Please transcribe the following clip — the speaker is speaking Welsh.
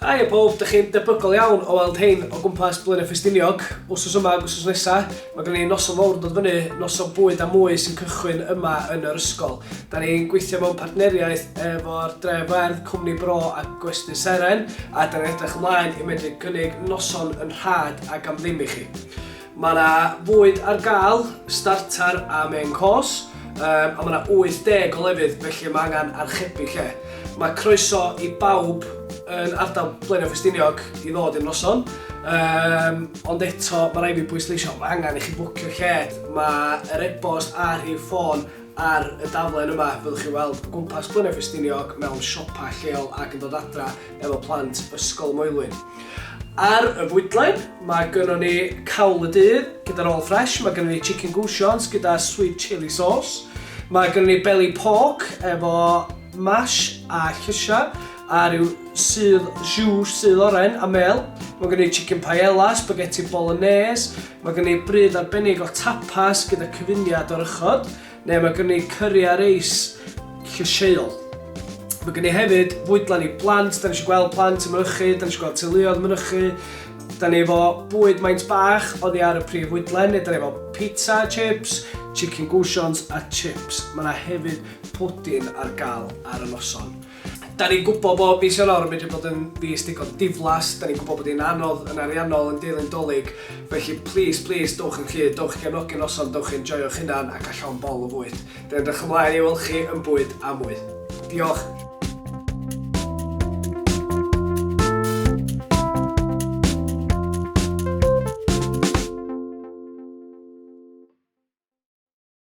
Hai pob, dych chi'n debygol iawn o weld hein o gwmpas Bwydlen Ffestiniog. Wsos yma, wsos nesaf, mae gen i noson fawr dod fyny, noson Bwyd AMwy sy'n cychwyn yma yn yr ysgol. Da ni'n gweithio mewn partneriaeth efo'r dref Cymru BRO a Gwesty Seren, a da ni'n edrych ymlaen i medru cynnig noson yn rhad ac am ddim i chi. Mae yna fwyd ar gael, starter a main course, a mae yna 80 o lefydd, felly mae angen archebu lle. Mae croeso i bawb yn ardal Bwydlen Ffestiniog i ddod i'r noson, ond eto mae rhaid fi bwysleisio, mae angen i chi bwcio lled. Mae yr e-bost a'r rhif ffôn ar y daflen yma, fyddwch chi weld gwmpas Bwydlen Ffestiniog mewn siopa lleol ac yn dod adra efo plant Ysgol y Moelwyn. Ar y Bwydlen, mae gynnon ni cael y dydd gyda'r all fresh, mae gynnon ni chicken goussions gyda sweet chili sauce, mae gynnon ni belly pork efo mash a llysia, a ryw sydd oren a mel. Mae gen i chicken paella, spaghetti bolognese, mae gen i brydd arbennig o tapas gyda cyfuniad o'r ychod, neu mae gen i curry a reis llysieuol. Mae gen i hefyd fwydlen i blant, da ni eisiau gweld plant yn mynychu, da ni eisiau gweld teuluoedd yn mynychu. Da ni efo bwyd maint bach oddi ar y prif fwydlen, neu da ni efo pizza, chips, chicken goussions a chips. Mae yna hefyd pwdin ar gael ar y noson. Da ni'n gwybod bod mis Ionawr yn mynd i bod yn fis digon diflas, da ni'n gwybod bod hi'n anodd yn ariannol yn dilyn dolyg, felly please, dowch yn cyd, dowch i gefnogi noson, dowch i enjoyo'ch hunan ac allan bol o fwyd. Da ni'n edrych ymlaen i weld chi yn Bwyd AMwy. Diolch.